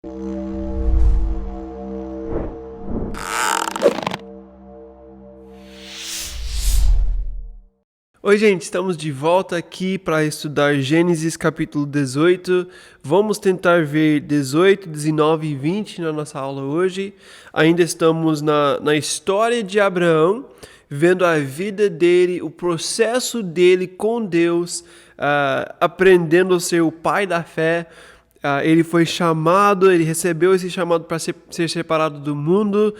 Oi, gente, estamos de volta aqui para estudar Gênesis capítulo 18. Vamos tentar ver 18, 19 e 20 na nossa aula hoje. Ainda estamos na história de Abraão, vendo a vida dele, o processo dele com Deus, aprendendo a ser o pai da fé. Ele foi chamado, ele recebeu esse chamado para ser separado do mundo.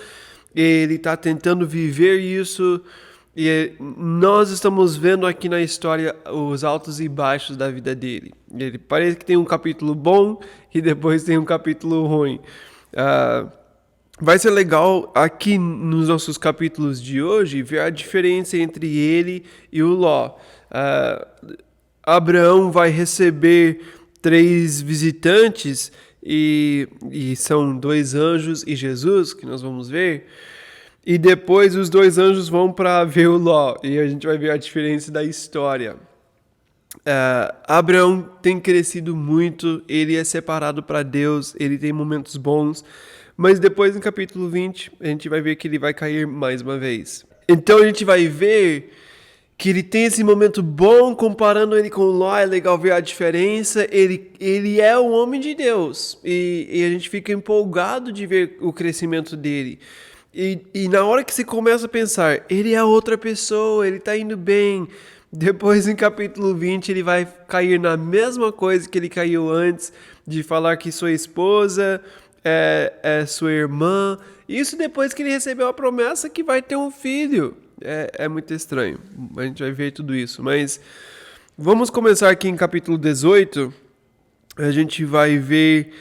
Ele está tentando viver isso. E nós estamos vendo aqui na história os altos e baixos da vida dele. Ele parece que tem um capítulo bom e depois tem um capítulo ruim. Vai ser legal aqui nos nossos capítulos de hoje ver a diferença entre ele e o Ló. Abraão vai receber 3 visitantes e são 2 anjos e Jesus, que nós vamos ver. E depois os 2 anjos vão para ver o Ló. E a gente vai ver a diferença da história. Abraão tem crescido muito. Ele é separado para Deus. Ele tem momentos bons. Mas depois, no capítulo 20, a gente vai ver que ele vai cair mais uma vez. Então a gente vai ver que ele tem esse momento bom, comparando ele com o Ló. É legal ver a diferença. Ele é um homem de Deus. E a gente fica empolgado de ver o crescimento dele. E na hora que você começa a pensar, ele é outra pessoa, ele está indo bem. Depois, em capítulo 20, ele vai cair na mesma coisa que ele caiu antes, de falar que sua esposa é sua irmã. Isso depois que ele recebeu a promessa que vai ter um filho. É muito estranho. A gente vai ver tudo isso. Mas vamos começar aqui em capítulo 18. A gente vai ver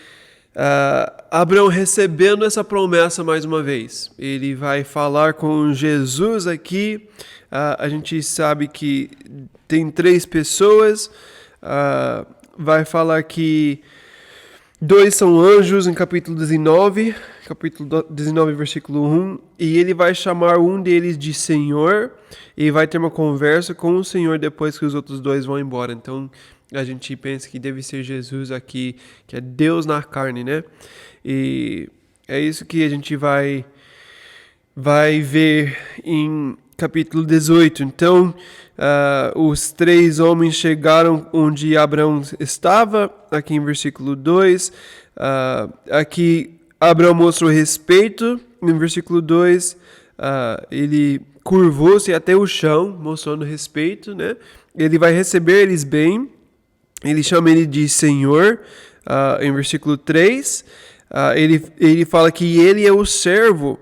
Abraão recebendo essa promessa mais uma vez. Ele vai falar com Jesus aqui. A gente sabe que tem 3 pessoas. Vai falar que 2 são anjos em capítulo 19, versículo 1. E ele vai chamar um deles de Senhor. E vai ter uma conversa com o Senhor depois que os outros 2 vão embora. Então a gente pensa que deve ser Jesus aqui, que é Deus na carne, né? E é isso que a gente vai ver em capítulo 18. Então, os 3 homens chegaram onde Abraão estava, aqui em versículo 2. Aqui, Abraão mostrou respeito, em versículo 2. Ele curvou-se até o chão, mostrando respeito, né? Ele vai receber eles bem. Ele chama ele de Senhor, em versículo 3. Ele fala que ele é o servo,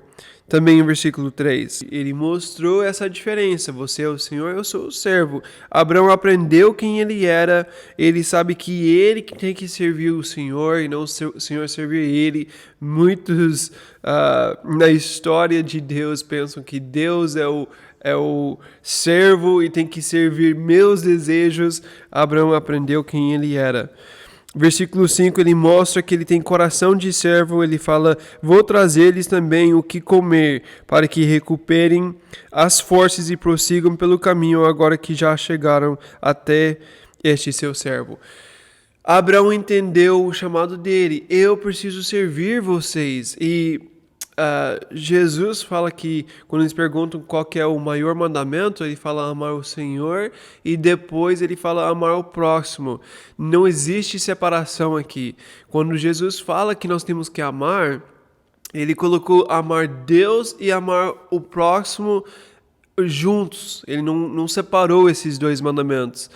também em versículo 3. Ele mostrou essa diferença. Você é o Senhor, eu sou o servo. Abraão aprendeu quem ele era. Ele sabe que ele que tem que servir o Senhor e não o Senhor servir ele. Muitos na história de Deus pensam que Deus é o servo e tem que servir meus desejos. Abraão aprendeu quem ele era. Versículo 5, ele mostra que ele tem coração de servo. Ele fala, vou trazer-lhes também o que comer, para que recuperem as forças e prossigam pelo caminho, agora que já chegaram até este seu servo. Abraão entendeu o chamado dele. Eu preciso servir vocês. E Jesus fala que, quando eles perguntam qual que é o maior mandamento, ele fala amar o Senhor e depois ele fala amar o próximo. Não existe separação aqui. Quando Jesus fala que nós temos que amar, ele colocou amar Deus e amar o próximo juntos. Ele não separou esses 2 mandamentos.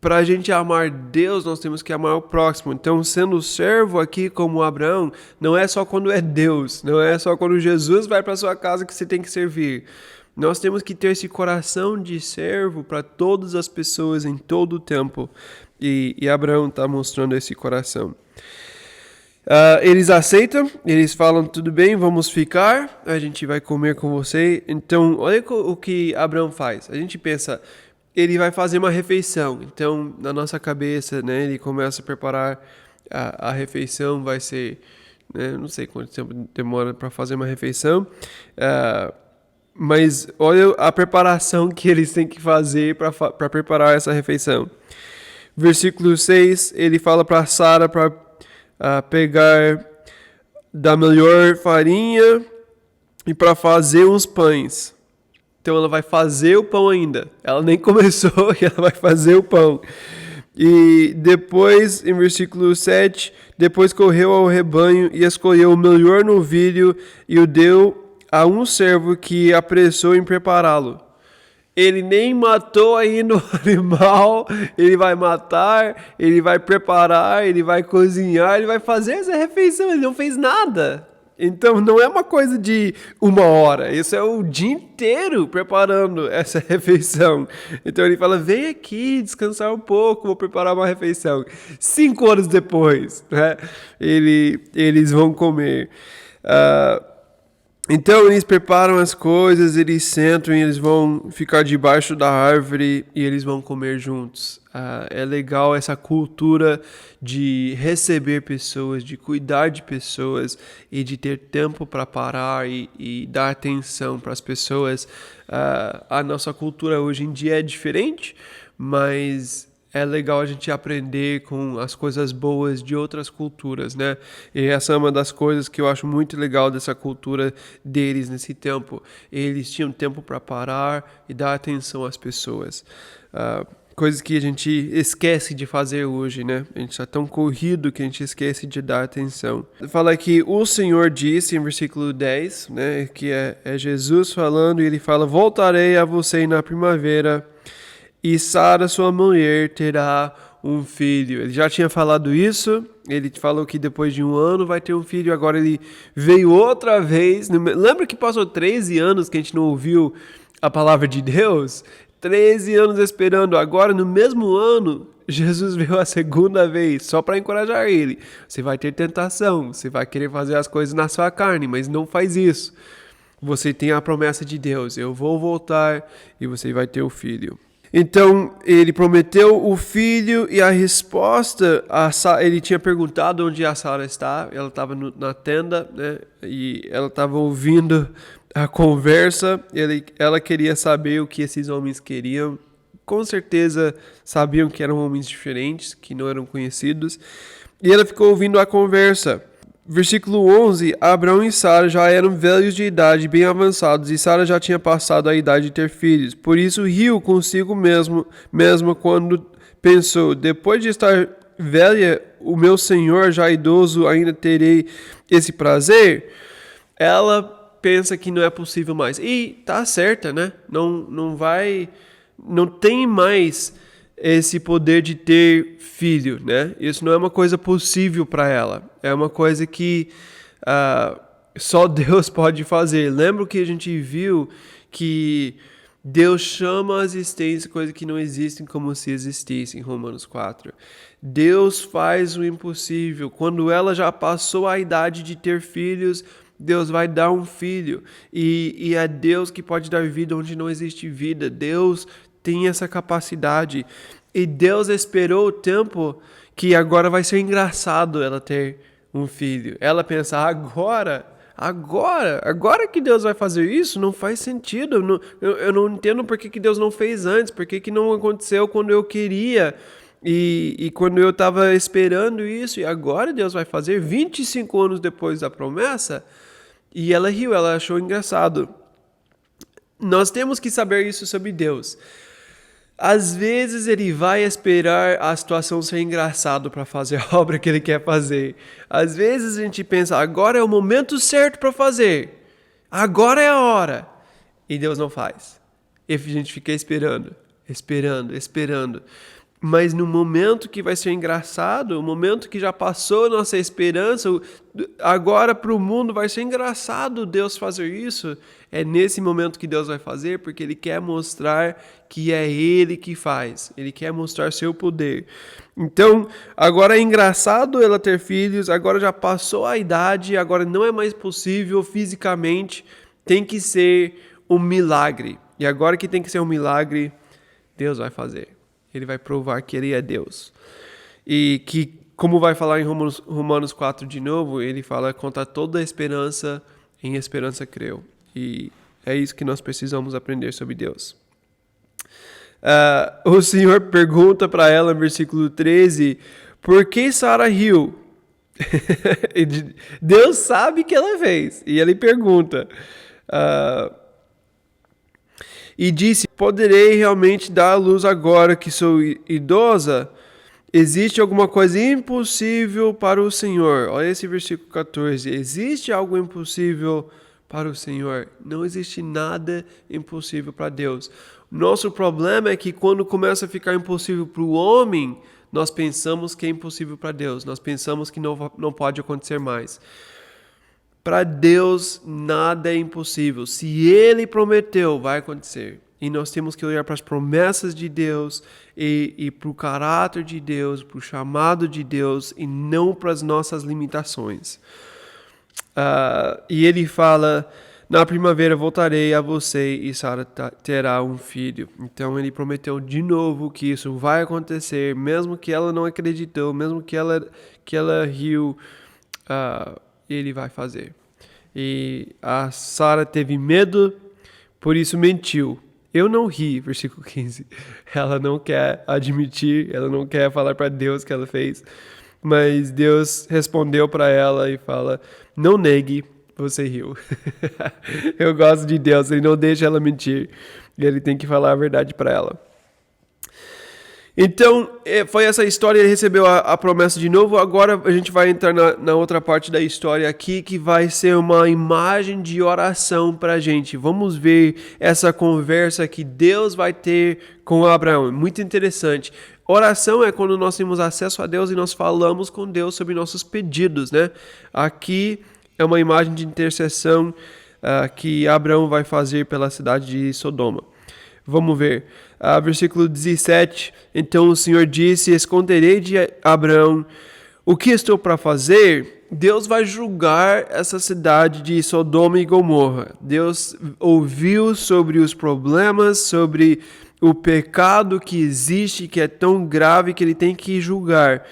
Para a gente amar Deus, nós temos que amar o próximo. Então, sendo servo aqui como Abraão, não é só quando é Deus, não é só quando Jesus vai para sua casa que você tem que servir. Nós temos que ter esse coração de servo para todas as pessoas em todo o tempo. E Abraão está mostrando esse coração. Eles aceitam, eles falam, tudo bem, vamos ficar, a gente vai comer com você. Então, olha o que Abraão faz. A gente pensa, ele vai fazer uma refeição. Então, na nossa cabeça, né, ele começa a preparar a refeição, vai ser, né, não sei quanto tempo demora para fazer uma refeição, mas olha a preparação que eles têm que fazer para preparar essa refeição. Versículo 6, ele fala para Sara para pegar da melhor farinha e para fazer uns pães. Então ela vai fazer o pão ainda. Ela nem começou e ela vai fazer o pão. E depois, em versículo 7, depois correu ao rebanho e escolheu o melhor novilho e o deu a um servo que apressou em prepará-lo. Ele nem matou ainda o animal, ele vai matar, ele vai preparar, ele vai cozinhar, ele vai fazer essa refeição, ele não fez nada. Então não é uma coisa de 1 hora, isso é o dia inteiro preparando essa refeição. Então ele fala, vem aqui descansar um pouco, vou preparar uma refeição. 5 horas depois, né, eles vão comer. Então eles preparam as coisas, eles sentam e eles vão ficar debaixo da árvore e eles vão comer juntos. É legal essa cultura de receber pessoas, de cuidar de pessoas e de ter tempo para parar e dar atenção para as pessoas. A nossa cultura hoje em dia é diferente, mas é legal a gente aprender com as coisas boas de outras culturas, né? E essa é uma das coisas que eu acho muito legal dessa cultura deles nesse tempo. Eles tinham tempo para parar e dar atenção às pessoas. Coisas que a gente esquece de fazer hoje, né? A gente está tão corrido que a gente esquece de dar atenção. Fala que o Senhor disse em versículo 10, né? Que é Jesus falando, e ele fala, voltarei a você na primavera, e Sara, sua mulher, terá um filho. Ele já tinha falado isso, ele falou que depois de 1 ano vai ter um filho, agora ele veio outra vez. Lembra que passou 13 anos que a gente não ouviu a palavra de Deus? 13 anos esperando, agora no mesmo ano, Jesus veio a segunda vez, só para encorajar ele. Você vai ter tentação, você vai querer fazer as coisas na sua carne, mas não faz isso. Você tem a promessa de Deus, eu vou voltar e você vai ter o filho. Então, ele prometeu o filho e a resposta, ele tinha perguntado onde a Sara está, ela estava na tenda, né, e ela estava ouvindo a conversa, ela queria saber o que esses homens queriam, com certeza sabiam que eram homens diferentes, que não eram conhecidos, e ela ficou ouvindo a conversa. Versículo 11, Abraão e Sara já eram velhos de idade, bem avançados, e Sara já tinha passado a idade de ter filhos. Por isso riu consigo mesmo quando pensou, depois de estar velha, o meu senhor já idoso, ainda terei esse prazer? Ela pensa que não é possível mais. E tá certa, né? Não tem mais esse poder de ter filho, né? Isso não é uma coisa possível para ela. É uma coisa que só Deus pode fazer. Lembra que a gente viu que Deus chama a existência coisas que não existem como se existissem em Romanos 4. Deus faz o impossível. Quando ela já passou a idade de ter filhos, Deus vai dar um filho. E é Deus que pode dar vida onde não existe vida. Deus tem essa capacidade. E Deus esperou o tempo que agora vai ser engraçado ela ter um filho. Ela pensa, agora que Deus vai fazer isso, não faz sentido. Eu não entendo por que Deus não fez antes, por que não aconteceu quando eu queria e quando eu estava esperando isso. E agora Deus vai fazer 25 anos depois da promessa. E ela riu, ela achou engraçado. Nós temos que saber isso sobre Deus. Às vezes ele vai esperar a situação ser engraçada para fazer a obra que ele quer fazer. Às vezes a gente pensa, agora é o momento certo para fazer. Agora é a hora. E Deus não faz. E a gente fica esperando. Mas no momento que vai ser engraçado, o momento que já passou a nossa esperança, agora para o mundo vai ser engraçado Deus fazer isso. É nesse momento que Deus vai fazer, porque Ele quer mostrar que é Ele que faz. Ele quer mostrar seu poder. Então, agora é engraçado ela ter filhos, agora já passou a idade, agora não é mais possível fisicamente, tem que ser um milagre. E agora que tem que ser um milagre, Deus vai fazer. Ele vai provar que Ele é Deus. E que, como vai falar em Romanos 4 de novo, ele fala, contra toda a esperança, em esperança creu. E é isso que nós precisamos aprender sobre Deus. O Senhor pergunta para ela, no versículo 13, por que Sara riu? Deus sabe que ela fez. E ele pergunta. Uh, e disse: poderei realmente dar à luz agora que sou idosa? Existe alguma coisa impossível para o Senhor? Olha esse versículo 14. Existe algo impossível para o Senhor? Não existe nada impossível para Deus. Nosso problema é que quando começa a ficar impossível para o homem, nós pensamos que é impossível para Deus. Nós pensamos que não pode acontecer mais. Para Deus, nada é impossível. Se Ele prometeu, vai acontecer. E nós temos que olhar para as promessas de Deus e para o caráter de Deus, para o chamado de Deus e não para as nossas limitações. E ele fala: na primavera voltarei a você e Sara terá um filho. Então ele prometeu de novo que isso vai acontecer, mesmo que ela não acreditou, mesmo que ela riu, ele vai fazer. E a Sara teve medo, por isso mentiu. Eu não ri, versículo 15. Ela não quer admitir, ela não quer falar para Deus que ela fez. Mas Deus respondeu para ela e fala: não negue, você riu. Eu gosto de Deus, ele não deixa ela mentir. E ele tem que falar a verdade para ela. Então, foi essa história, ele recebeu a promessa de novo. Agora a gente vai entrar na outra parte da história aqui, que vai ser uma imagem de oração para a gente. Vamos ver essa conversa que Deus vai ter com Abraão. Muito interessante. Oração é quando nós temos acesso a Deus e nós falamos com Deus sobre nossos pedidos, né? Aqui é uma imagem de intercessão que Abraão vai fazer pela cidade de Sodoma. Vamos ver. Versículo 17. Então o Senhor disse: esconderei de Abraão o que estou para fazer? Deus vai julgar essa cidade de Sodoma e Gomorra. Deus ouviu sobre os problemas, sobre o pecado que existe, que é tão grave que ele tem que julgar.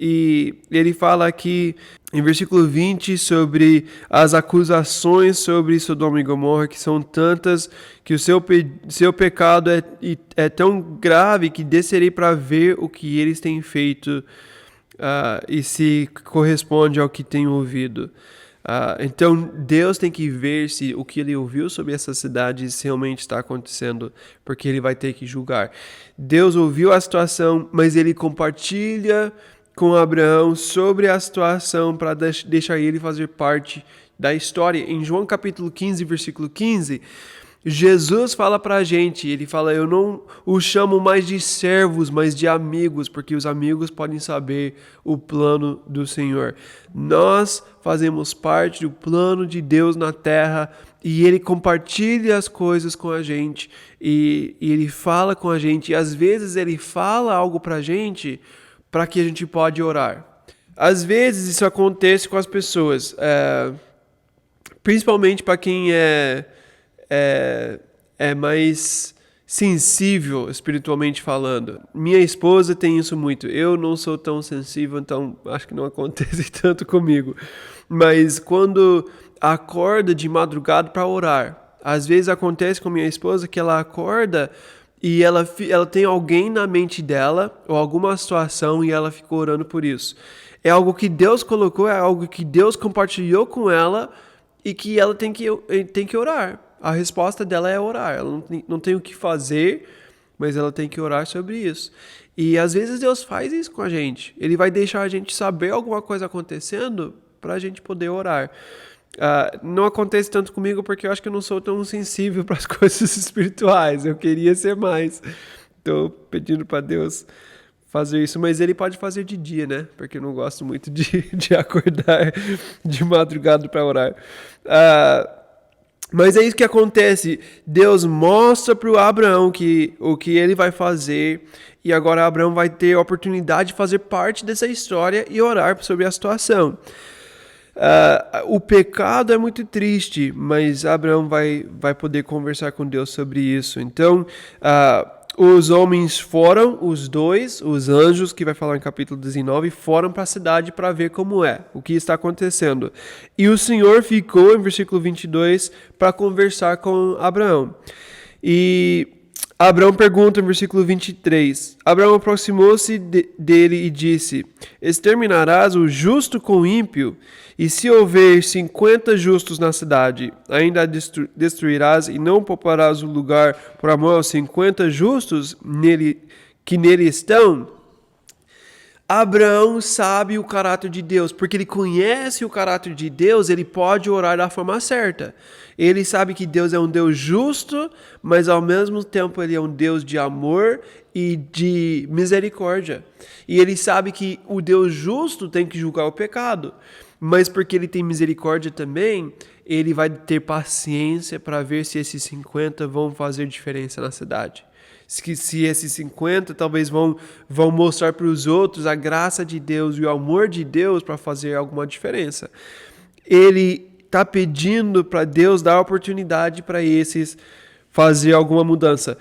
E ele fala aqui em versículo 20 sobre as acusações sobre Sodoma e Gomorra, que são tantas, que o seu pecado é tão grave que descerei para ver o que eles têm feito e se corresponde ao que tenho ouvido. Então Deus tem que ver se o que ele ouviu sobre essas cidades realmente está acontecendo, porque ele vai ter que julgar. Deus ouviu a situação, mas ele compartilha com Abraão sobre a situação para deixar ele fazer parte da história. Em João capítulo 15, versículo 15, Jesus fala para a gente, ele fala: eu não os chamo mais de servos, mas de amigos, porque os amigos podem saber o plano do Senhor. Nós fazemos parte do plano de Deus na terra e ele compartilha as coisas com a gente e ele fala com a gente, e às vezes ele fala algo para a gente para que a gente pode orar. Às vezes isso acontece com as pessoas, principalmente para quem é mais sensível espiritualmente falando. Minha esposa tem isso muito. Eu não sou tão sensível, então acho que não acontece tanto comigo. Mas quando acorda de madrugada para orar, às vezes acontece com minha esposa que ela acorda e ela tem alguém na mente dela, ou alguma situação, e ela fica orando por isso. É algo que Deus colocou, é algo que Deus compartilhou com ela, e que ela tem que orar. A resposta dela é orar. Ela não tem o que fazer, mas ela tem que orar sobre isso. E às vezes Deus faz isso com a gente. Ele vai deixar a gente saber alguma coisa acontecendo, para a gente poder orar. Não acontece tanto comigo porque eu acho que eu não sou tão sensível para as coisas espirituais. Eu queria ser mais. Estou pedindo para Deus fazer isso, mas ele pode fazer de dia, né? Porque eu não gosto muito de acordar de madrugada para orar. Mas é isso que acontece. Deus mostra para o Abraão o que ele vai fazer, e agora Abraão vai ter a oportunidade de fazer parte dessa história e orar sobre a situação. O pecado é muito triste, mas Abraão vai poder conversar com Deus sobre isso. Então, os homens foram, os anjos, que vai falar em capítulo 19, foram para a cidade para ver como é, o que está acontecendo. E o Senhor ficou, em versículo 22, para conversar com Abraão. E Abraão pergunta no versículo 23. Abraão aproximou-se dele e disse: Exterminarás o justo com o ímpio? E se houver 50 justos na cidade, ainda a destruirás e não pouparás o lugar por amor aos 50 justos que nele estão? Abraão sabe o caráter de Deus, porque ele conhece o caráter de Deus, ele pode orar da forma certa. Ele sabe que Deus é um Deus justo, mas ao mesmo tempo ele é um Deus de amor e de misericórdia. E ele sabe que o Deus justo tem que julgar o pecado, mas porque ele tem misericórdia também, ele vai ter paciência para ver se esses 50 vão fazer diferença na cidade. Se esses 50 talvez vão mostrar para os outros a graça de Deus e o amor de Deus para fazer alguma diferença. Ele está pedindo para Deus dar oportunidade para esses fazer alguma mudança.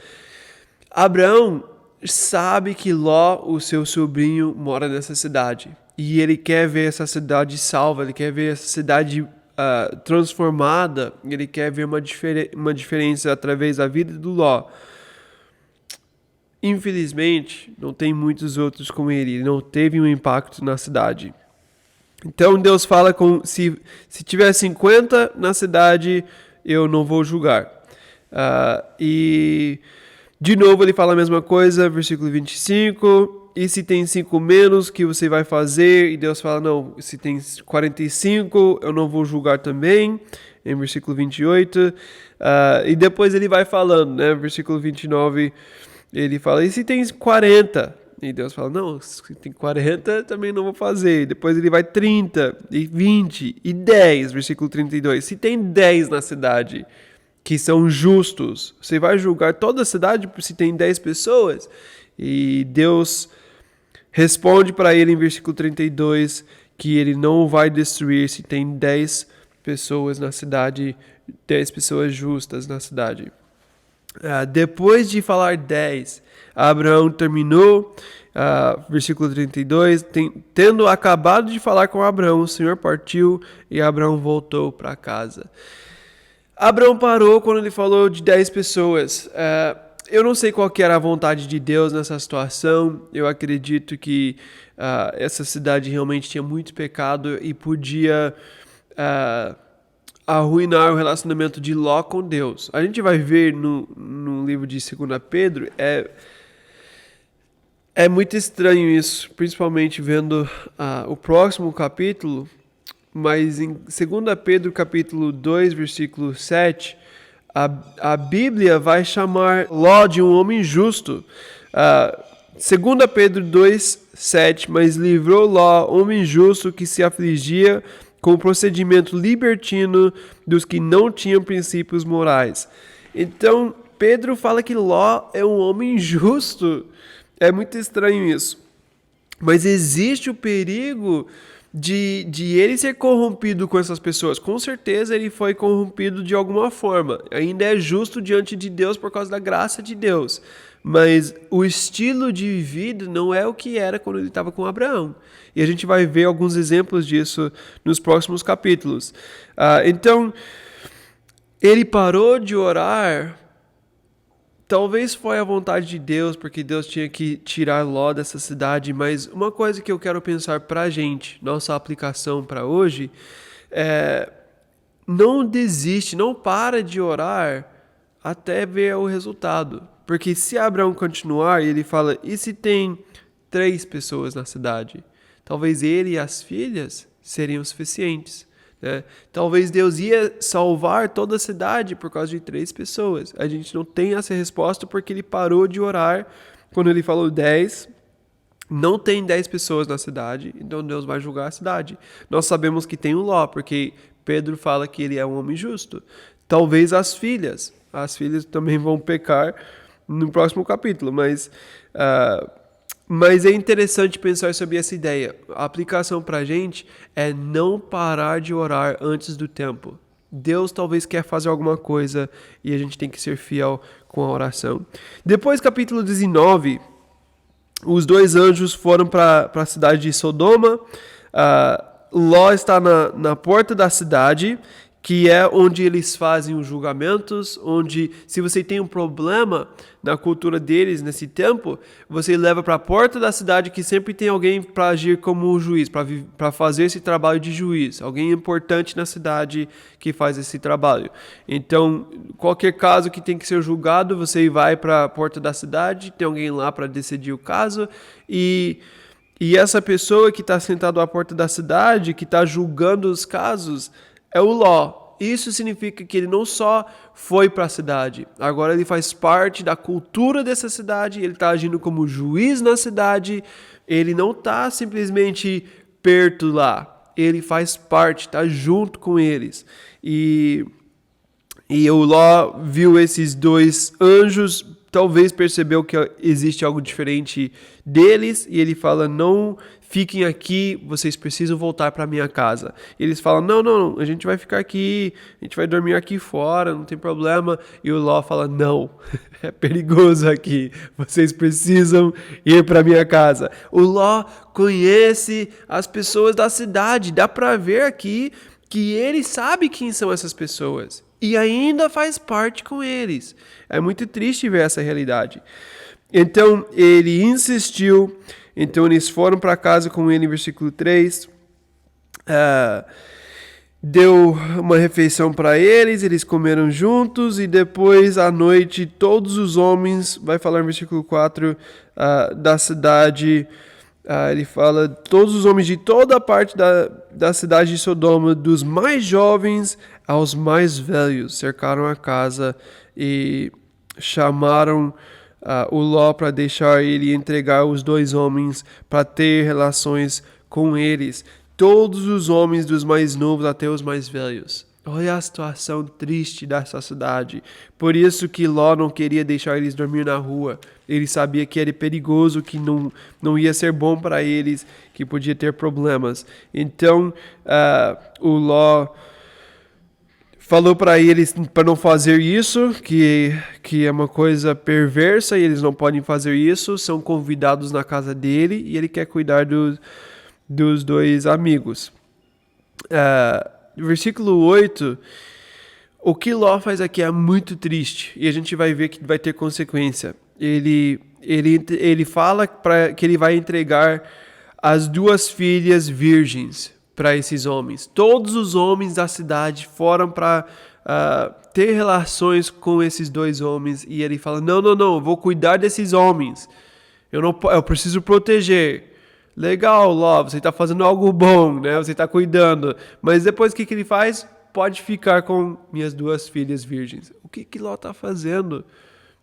Abraão sabe que Ló, o seu sobrinho, mora nessa cidade. E ele quer ver essa cidade salva, ele quer ver essa cidade transformada, ele quer ver uma diferença através da vida do Ló. Infelizmente, não tem muitos outros como ele não teve um impacto na cidade. Então Deus fala se tiver 50 na cidade, eu não vou julgar. E de novo ele fala a mesma coisa, versículo 25, e se tem 5 menos, que você vai fazer? E Deus fala, não, se tem 45, eu não vou julgar também, em versículo 28. E depois ele vai falando, né, versículo 29, ele fala, e se tem 40? E Deus fala, não, se tem 40, também não vou fazer. Depois ele vai 30, e 20, e 10, versículo 32. Se tem 10 na cidade que são justos, você vai julgar toda a cidade se tem 10 pessoas? E Deus responde para ele em versículo 32 que ele não vai destruir se tem 10 pessoas na cidade, 10 pessoas justas na cidade. Depois de falar 10, Abraão terminou, versículo 32, tendo acabado de falar com Abraão, o Senhor partiu e Abraão voltou para casa. Abraão parou quando ele falou de 10 pessoas. Eu não sei qual que era a vontade de Deus nessa situação. Eu acredito que essa cidade realmente tinha muito pecado e podia arruinar o relacionamento de Ló com Deus. A gente vai ver no livro de 2 Pedro, é muito estranho isso, principalmente vendo o próximo capítulo, mas em 2 Pedro capítulo 2, versículo 7, a Bíblia vai chamar Ló de um homem justo. 2 Pedro 2, 7, mas livrou Ló, homem justo que se afligia com o procedimento libertino dos que não tinham princípios morais. Então, Pedro fala que Ló é um homem justo. É muito estranho isso. Mas existe o perigo de ele ser corrompido com essas pessoas. Com certeza ele foi corrompido de alguma forma. Ainda é justo diante de Deus por causa da graça de Deus. Mas o estilo de vida não é o que era quando ele estava com Abraão. E a gente vai ver alguns exemplos disso nos próximos capítulos. Então, ele parou de orar. Talvez foi a vontade de Deus, porque Deus tinha que tirar Ló dessa cidade. Mas uma coisa que eu quero pensar para a gente, nossa aplicação para hoje, não desiste, não para de orar até ver o resultado. Porque se Abraão continuar, ele fala, e se tem 3 pessoas na cidade? Talvez ele e as filhas seriam suficientes. Né? Talvez Deus ia salvar toda a cidade por causa de 3 pessoas. A gente não tem essa resposta porque ele parou de orar quando ele falou 10. Não tem 10 pessoas na cidade, então Deus vai julgar a cidade. Nós sabemos que tem um Ló, porque Pedro fala que ele é um homem justo. Talvez as filhas também vão pecar no próximo capítulo, mas é interessante pensar sobre essa ideia. A aplicação para a gente é não parar de orar antes do tempo. Deus talvez quer fazer alguma coisa e a gente tem que ser fiel com a oração. Depois, capítulo 19, os 2 anjos foram para a cidade de Sodoma. Ló está na porta da cidade, que é onde eles fazem os julgamentos, onde se você tem um problema na cultura deles nesse tempo, você leva para a porta da cidade que sempre tem alguém para agir como juiz, para fazer esse trabalho de juiz, alguém importante na cidade que faz esse trabalho. Então, qualquer caso que tem que ser julgado, você vai para a porta da cidade, tem alguém lá para decidir o caso, e essa pessoa que está sentada à porta da cidade, que está julgando os casos, é o Ló. Isso significa que ele não só foi para a cidade, agora ele faz parte da cultura dessa cidade, ele está agindo como juiz na cidade, ele não está simplesmente perto lá, ele faz parte, está junto com eles. E o Ló viu esses dois anjos, talvez percebeu que existe algo diferente deles, e ele fala, não fiquem aqui, vocês precisam voltar para minha casa. Eles falam, não, a gente vai ficar aqui, a gente vai dormir aqui fora, não tem problema. E o Ló fala, não, é perigoso aqui, vocês precisam ir para minha casa. O Ló conhece as pessoas da cidade, dá para ver aqui que ele sabe quem são essas pessoas e ainda faz parte com eles. É muito triste ver essa realidade. Então ele insistiu, então eles foram para casa com ele em versículo 3, deu uma refeição para eles, eles comeram juntos, e depois à noite todos os homens, vai falar no versículo 4, da cidade, ele fala, todos os homens de toda a parte da cidade de Sodoma, dos mais jovens aos mais velhos, cercaram a casa e chamaram o Ló para deixar ele entregar os dois homens para ter relações com eles. Todos os homens, dos mais novos até os mais velhos. Olha a situação triste dessa cidade. Por isso que Ló não queria deixar eles dormir na rua. Ele sabia que era perigoso, que não ia ser bom para eles, que podia ter problemas. Então, o Ló falou para eles para não fazer isso, que é uma coisa perversa e eles não podem fazer isso. São convidados na casa dele e ele quer cuidar dos dois amigos. Versículo 8, o que Ló faz aqui é muito triste e a gente vai ver que vai ter consequência. Ele fala que ele vai entregar as duas filhas virgens para esses homens. Todos os homens da cidade foram para ter relações com esses dois homens e ele fala, não, eu vou cuidar desses homens. Eu preciso proteger. Legal, Ló, você está fazendo algo bom, né? Você está cuidando. Mas depois o que ele faz? Pode ficar com minhas duas filhas virgens. O que Ló está fazendo?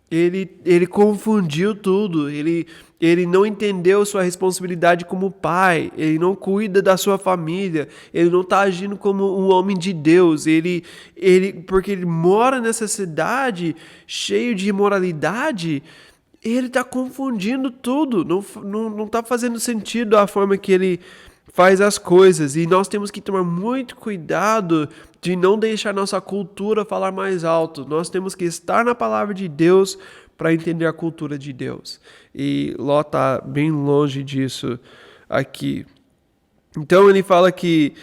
Ele confundiu tudo. Ele não entendeu sua responsabilidade como pai. Ele não cuida da sua família. Ele não está agindo como um homem de Deus. Porque ele mora nessa cidade cheio de imoralidade. Ele está confundindo tudo, não está fazendo sentido a forma que ele faz as coisas, e nós temos que tomar muito cuidado de não deixar nossa cultura falar mais alto. Nós temos que estar na palavra de Deus para entender a cultura de Deus, e Ló está bem longe disso aqui. Então ele fala que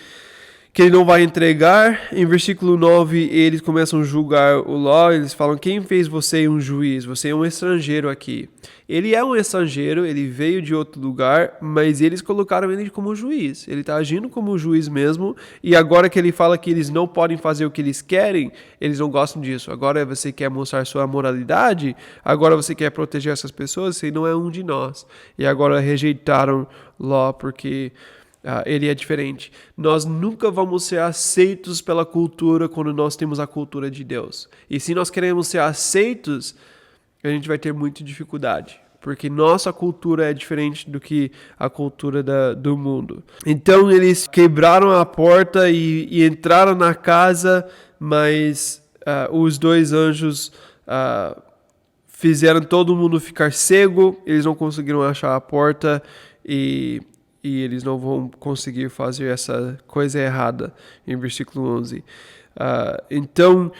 ele não vai entregar. Em versículo 9, eles começam a julgar o Ló. Eles falam, quem fez você um juiz? Você é um estrangeiro aqui. Ele é um estrangeiro, ele veio de outro lugar, mas eles colocaram ele como juiz. Ele está agindo como juiz mesmo, e agora que ele fala que eles não podem fazer o que eles querem, eles não gostam disso. Agora você quer mostrar sua moralidade? Agora você quer proteger essas pessoas? Você não é um de nós. E agora rejeitaram Ló porque ele é diferente. Nós nunca vamos ser aceitos pela cultura quando nós temos a cultura de Deus. E se nós queremos ser aceitos, a gente vai ter muita dificuldade, porque nossa cultura é diferente do que a cultura do mundo. Então eles quebraram a porta e entraram na casa, mas os dois anjos fizeram todo mundo ficar cego. Eles não conseguiram achar a porta e eles não vão conseguir fazer essa coisa errada, em versículo 11. Então,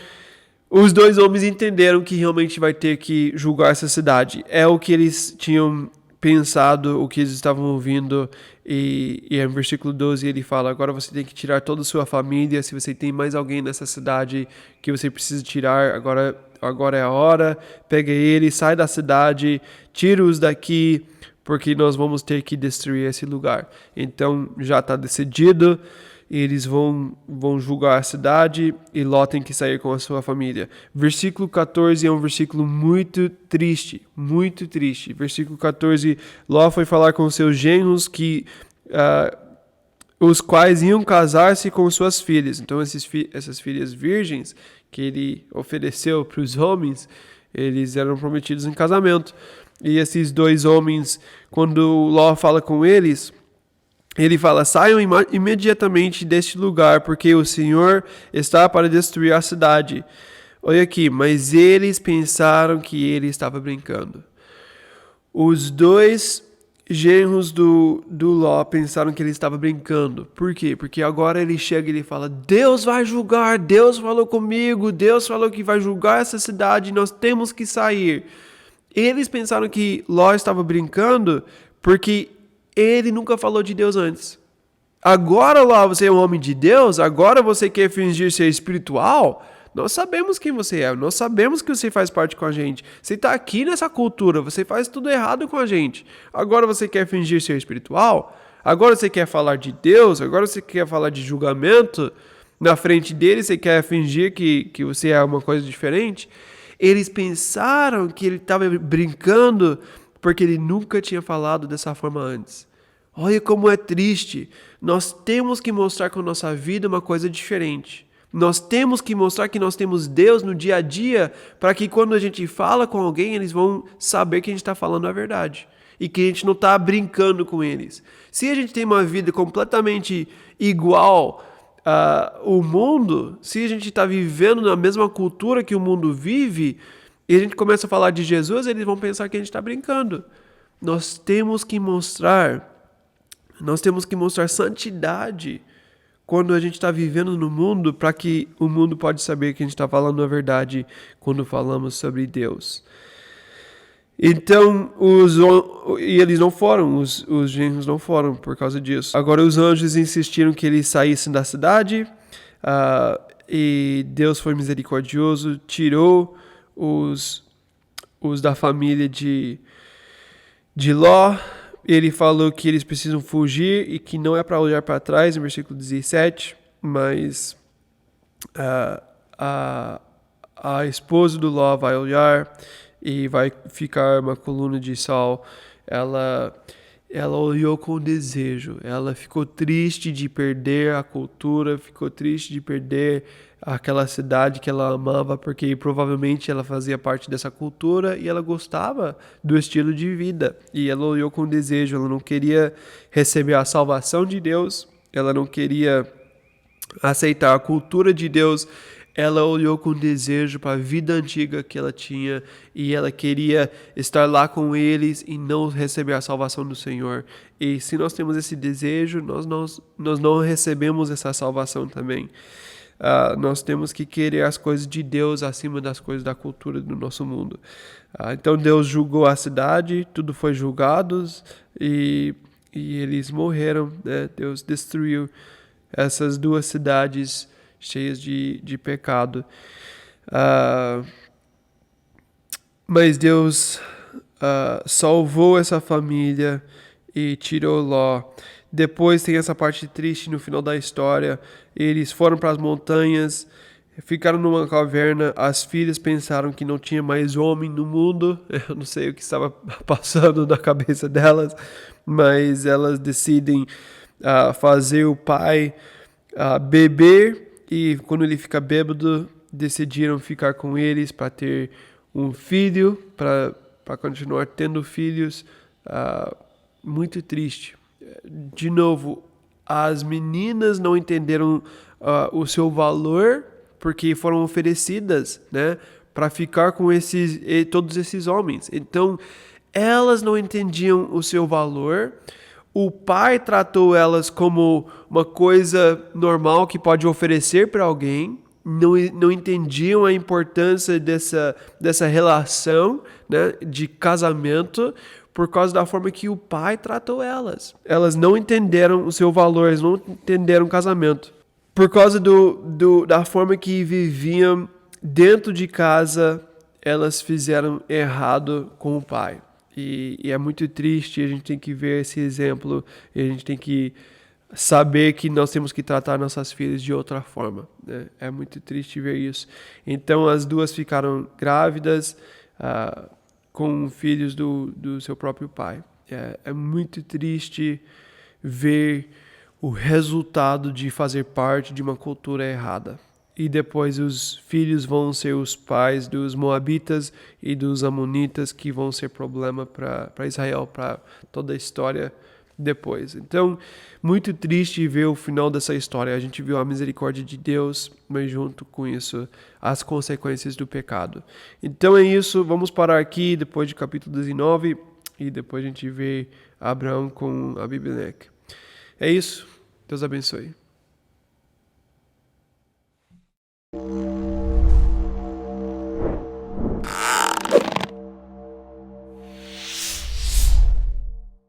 os dois homens entenderam que realmente vai ter que julgar essa cidade. É o que eles tinham pensado o que eles estavam ouvindo, e no versículo 12 ele fala: agora você tem que tirar toda a sua família, se você tem mais alguém nessa cidade que você precisa tirar, agora é a hora, pega ele, sai da cidade, tira-os daqui, porque nós vamos ter que destruir esse lugar. Então já está decidido, eles vão julgar a cidade e Ló tem que sair com a sua família. Versículo 14 é um versículo muito triste, muito triste. Versículo 14, Ló foi falar com seus genros os quais iam casar-se com suas filhas. Então essas filhas virgens que ele ofereceu para os homens, eles eram prometidos em casamento. E esses dois homens, quando Ló fala com eles, ele fala: saiam imediatamente deste lugar, porque o Senhor está para destruir a cidade. Olha aqui, mas eles pensaram que ele estava brincando. Os dois genros do Ló pensaram que ele estava brincando. Por quê? Porque agora ele chega e ele fala: Deus vai julgar, Deus falou comigo, Deus falou que vai julgar essa cidade, nós temos que sair. Eles pensaram que Ló estava brincando porque ele nunca falou de Deus antes. Agora, Ló, você é um homem de Deus? Agora você quer fingir ser espiritual? Nós sabemos quem você é, nós sabemos que você faz parte com a gente. Você está aqui nessa cultura, você faz tudo errado com a gente. Agora você quer fingir ser espiritual? Agora você quer falar de Deus? Agora você quer falar de julgamento? Na frente dele você quer fingir que você é uma coisa diferente? Eles pensaram que ele estava brincando porque ele nunca tinha falado dessa forma antes. Olha como é triste. Nós temos que mostrar com a nossa vida uma coisa diferente. Nós temos que mostrar que nós temos Deus no dia a dia, para que quando a gente fala com alguém, eles vão saber que a gente está falando a verdade. E que a gente não está brincando com eles. Se a gente tem uma vida completamente igual ao mundo, se a gente está vivendo na mesma cultura que o mundo vive, e a gente começa a falar de Jesus, eles vão pensar que a gente está brincando. Nós temos que mostrar santidade quando a gente está vivendo no mundo, para que o mundo pode saber que a gente está falando a verdade quando falamos sobre Deus. Então, eles não foram, os genros não foram por causa disso. Agora os anjos insistiram que eles saíssem da cidade, e Deus foi misericordioso, tirou os da família de Ló. Ele falou que eles precisam fugir e que não é para olhar para trás, no versículo 17, mas a esposa do Ló vai olhar e vai ficar uma coluna de sal. Ela olhou com desejo, ela ficou triste de perder a cultura, ficou triste de perder aquela cidade que ela amava, porque provavelmente ela fazia parte dessa cultura e ela gostava do estilo de vida. E ela olhou com desejo, ela não queria receber a salvação de Deus, ela não queria aceitar a cultura de Deus. Ela olhou com desejo para a vida antiga que ela tinha e ela queria estar lá com eles e não receber a salvação do Senhor. E se nós temos esse desejo, nós não recebemos essa salvação também. Nós temos que querer as coisas de Deus acima das coisas da cultura do nosso mundo. Então Deus julgou a cidade, tudo foi julgado e eles morreram, né? Deus destruiu essas duas cidades cheias de pecado. Mas Deus salvou essa família e tirou Ló. Depois tem essa parte triste no final da história. Eles foram para as montanhas, ficaram numa caverna. As filhas pensaram que não tinha mais homem no mundo. Eu não sei o que estava passando na cabeça delas, mas elas decidem fazer o pai beber. E quando ele fica bêbado, decidiram ficar com eles para ter um filho, para continuar tendo filhos. Muito triste. De novo, as meninas não entenderam o seu valor, porque foram oferecidas, né, para ficar com todos esses homens. Então, elas não entendiam o seu valor. O pai tratou elas como uma coisa normal que pode oferecer para alguém. Não entendiam a importância dessa relação, né, de casamento, por causa da forma que o pai tratou elas. Elas não entenderam o seu valor, elas não entenderam o casamento. Por causa da forma que viviam dentro de casa, elas fizeram errado com o pai. E é muito triste, a gente tem que ver esse exemplo, e a gente tem que saber que nós temos que tratar nossas filhas de outra forma, né? É muito triste ver isso. Então as duas ficaram grávidas com filhos do seu próprio pai. É muito triste ver o resultado de fazer parte de uma cultura errada. E depois os filhos vão ser os pais dos moabitas e dos amonitas, que vão ser problema para Israel, para toda a história depois. Então, muito triste ver o final dessa história. A gente viu a misericórdia de Deus, mas junto com isso, as consequências do pecado. Então é isso, vamos parar aqui depois de capítulo 19 e depois a gente vê Abraão com Abimelec. É isso, Deus abençoe.